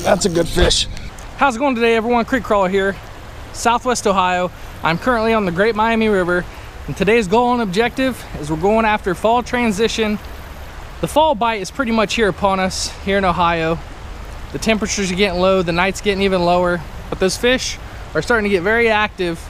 That's a good fish. How's it going today, everyone? Creek Crawler here, Southwest Ohio. I'm currently on the Great Miami River, and today's goal and objective is we're going after fall transition. The fall bite is pretty much here upon us here in Ohio. The temperatures are getting low, the night's getting even lower, but those fish are starting to get very active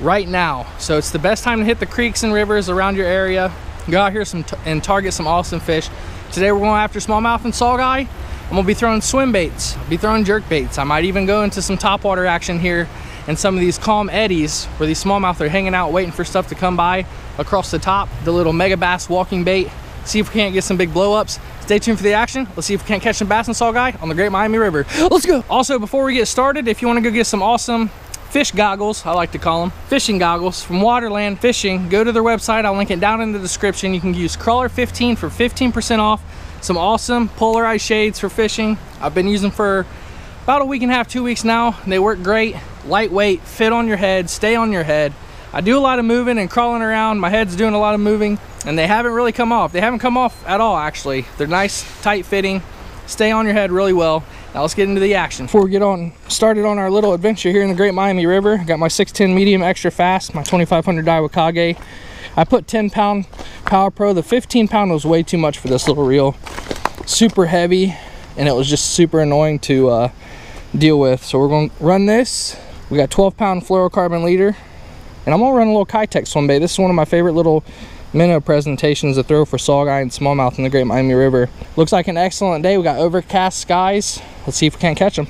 right now. So it's the best time to hit the creeks and rivers around your area. Go out here and target some awesome fish. Today we're going after smallmouth and saugeye. I'm gonna be throwing swim baits, I'll be throwing jerk baits. I might even go into some topwater action here and some of these calm eddies where these smallmouth are hanging out waiting for stuff to come by across the top. The little mega bass walking bait. See if we can't get some big blow ups. Stay tuned for the action. Let's see if we can't catch some bass and saugeye on the Great Miami River. Let's go. Also, before we get started, if you want to go get some awesome fish goggles, I like to call them fishing goggles from Waterland Fishing, go to their website. I'll link it down in the description. You can use Crawler15 for 15% off. Some awesome polarized shades for fishing. I've been using for about a week and a half, 2 weeks now. They work great, lightweight, fit on your head, stay on your head. I do a lot of moving and crawling around. My head's doing a lot of moving, and they haven't really come off. They haven't come off at all, actually. They're nice, tight fitting, stay on your head really well. Now let's get into the action. Before we get started on our little adventure here in the Great Miami River, I got my 610 medium extra fast, my 2500 Daiwa. I put 10-pound Power Pro. The 15-pound was way too much for this little reel. Super heavy, and it was just super annoying to deal with. So we're going to run this. We got 12-pound fluorocarbon leader, and I'm going to run a little Kitech swim bait. This is one of my favorite little minnow presentations to throw for saugeye and smallmouth in the Great Miami River. Looks like an excellent day. We got overcast skies. Let's see if we can't catch them.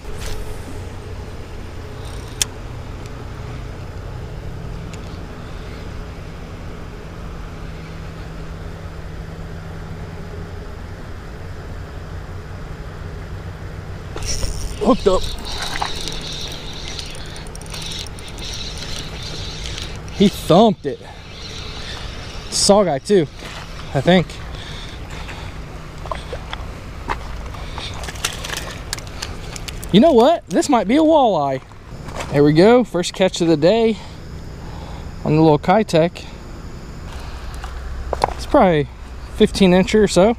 Hooked up. He thumped it. Saugeye too, I think. You know what? This might be a walleye. There we go. First catch of the day on the little Kitech. It's probably 15-incher or so.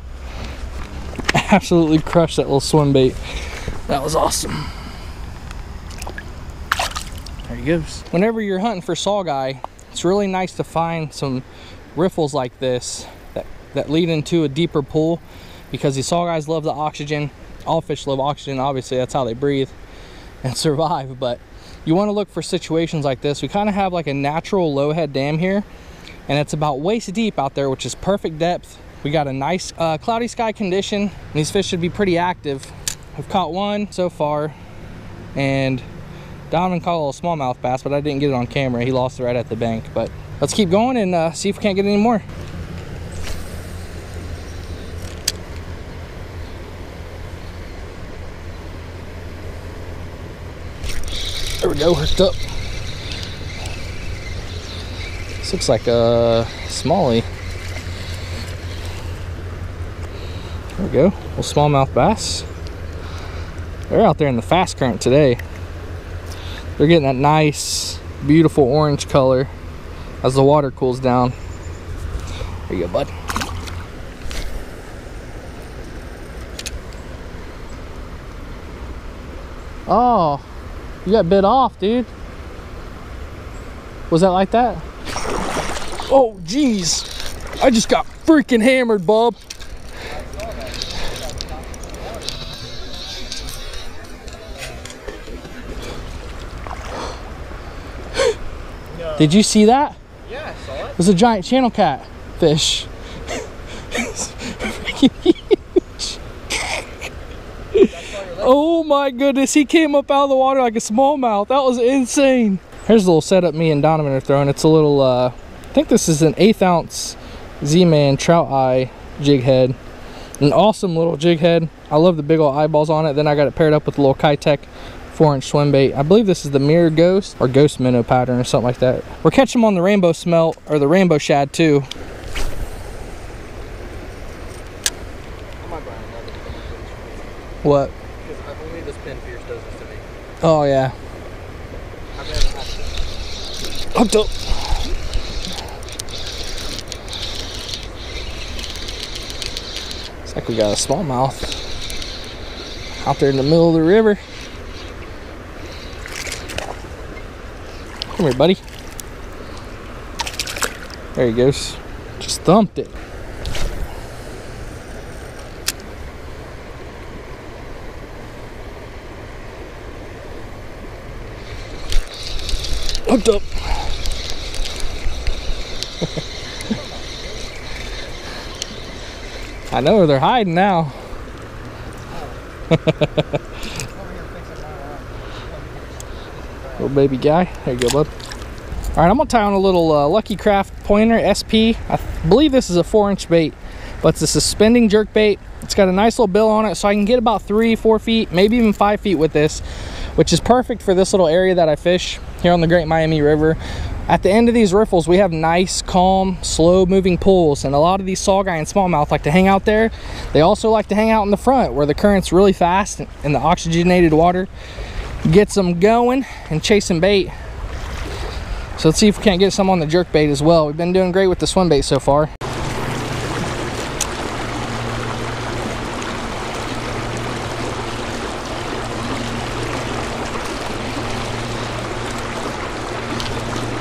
Absolutely crushed that little swim bait. That was awesome. There he goes. Whenever you're hunting for saugeye, it's really nice to find some riffles like this that lead into a deeper pool, because the saugeyes love the oxygen. All fish love oxygen, obviously. That's how they breathe and survive. But you want to look for situations like this. We kind of have like a natural low head dam here, and it's about waist deep out there, which is perfect depth. We got a nice cloudy sky condition, and these fish should be pretty active. We've caught one so far, and Donovan caught a little smallmouth bass, but I didn't get it on camera. He lost it right at the bank. But let's keep going and see if we can't get any more. There we go, hooked up. This looks like a smallie. There we go, little smallmouth bass. They're out there in the fast current today. They're getting that nice, beautiful orange color as the water cools down. There you go, bud. Oh, you got bit off, dude. Was that like that? Oh, geez. I just got freaking hammered, bub. Did you see that? Yeah, I saw it. It was a giant channel cat fish. It's freaking huge. Oh my goodness, he came up out of the water like a smallmouth. That was insane. Here's a little setup me and Donovan are throwing. It's a little, I think this is an 1/8 ounce Z-Man trout eye jig head. An awesome little jig head. I love the big old eyeballs on it. Then I got it paired up with a little Kitech 4-inch swim bait. I believe this is the mirror ghost or ghost minnow pattern or something like that. We're catching them on the rainbow smelt or the rainbow shad too. What? Only this pin pierce does this to me. Oh yeah. I've never had Hooked up. Looks like we got a smallmouth out there in the middle of the river. Come here, buddy. There he goes. Just thumped it. Hooked up. I know where they're hiding now. Little baby guy. There you go, bud. All right, I'm gonna tie on a little Lucky Craft Pointer SP. I believe this is a 4-inch bait, but it's a suspending jerk bait. It's got a nice little bill on it, so I can get about 3-4 feet, maybe even 5 feet with this, which is perfect for this little area that I fish here on the Great Miami River. At the end of these riffles, we have nice, calm, slow-moving pools, and a lot of these saugeye and smallmouth like to hang out there. They also like to hang out in the front where the current's really fast and the oxygenated water gets them going and chasing bait. So let's see if we can't get some on the jerk bait as well. We've been doing great with the swim bait so far.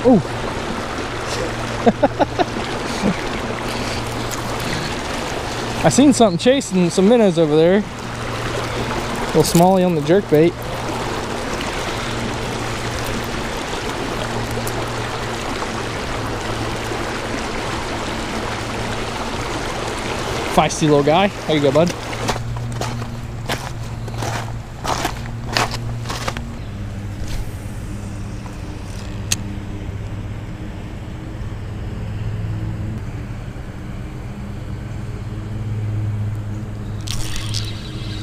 Ooh. I seen something chasing some minnows over there. Little smallie on the jerk bait. Feisty little guy. There you go, bud.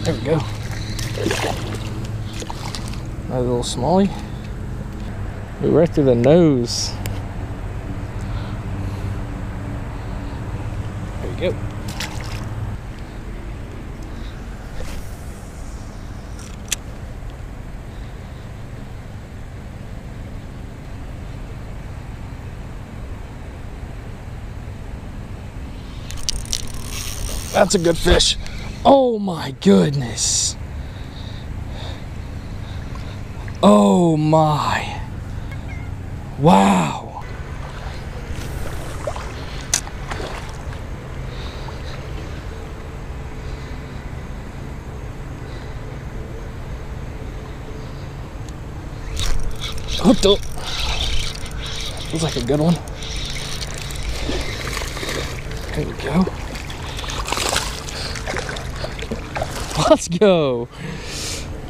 There we go. Another little smallie. We're right through the nose. There you go. That's a good fish. Oh my goodness. Oh my. Wow. Hooked up. Looks like a good one. There we go. Let's go.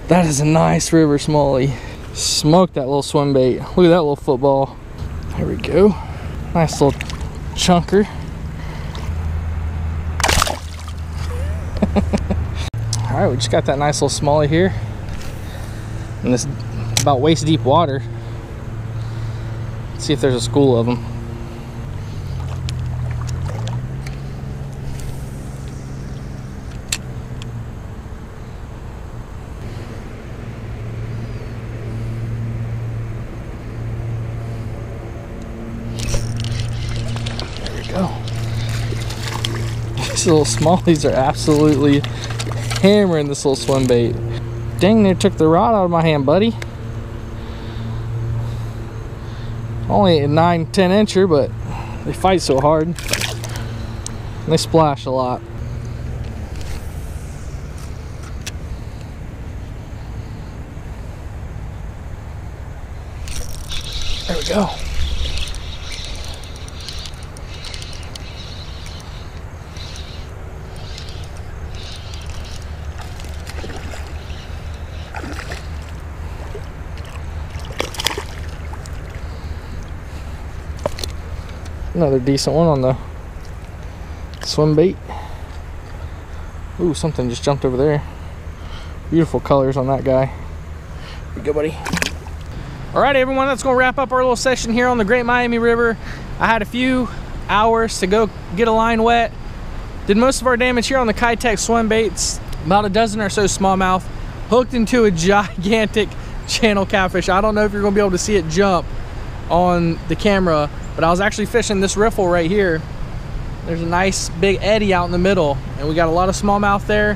That is a nice river smallie. Smoked that little swim bait. Look at that little football. There we go. Nice little chunker. All right, we just got that nice little smallie here in this about waist deep water. Let's see if there's a school of them. These little smallies are absolutely hammering this little swim bait. Dang, they took the rod out of my hand, buddy. Only a 9-10 incher, but they fight so hard. And they splash a lot. There we go. Another decent one on the swim bait. Ooh, something just jumped over there. Beautiful colors on that guy. Here we go, buddy. All right, everyone, that's gonna wrap up our little session here on the Great Miami River. I had a few hours to go get a line wet. Did most of our damage here on the Kitech swim baits. About a dozen or so smallmouth. Hooked into a gigantic channel catfish. I don't know if you're gonna be able to see it jump on the camera, but I was actually fishing this riffle right here. There's a nice big eddy out in the middle, and we got a lot of smallmouth there.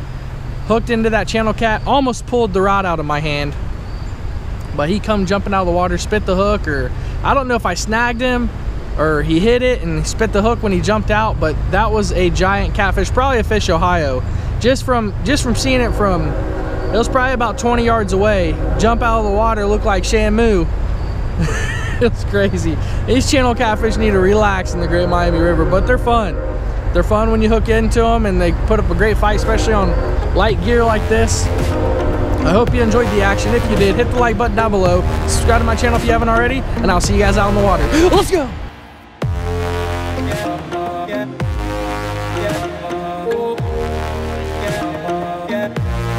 Hooked into that channel cat, almost pulled the rod out of my hand, but he come jumping out of the water, spit the hook, or I don't know if I snagged him or he hit it and spit the hook when he jumped out, but that was a giant catfish, probably a Fish Ohio. Just from seeing it from, it was probably about 20 yards away, jump out of the water, looked like Shamu. It's crazy. These channel catfish need to relax in the Great Miami River, but they're fun. They're fun when you hook into them, and they put up a great fight, especially on light gear like this. I hope you enjoyed the action. If you did, hit the like button down below. Subscribe to my channel if you haven't already, and I'll see you guys out on the water. Let's go!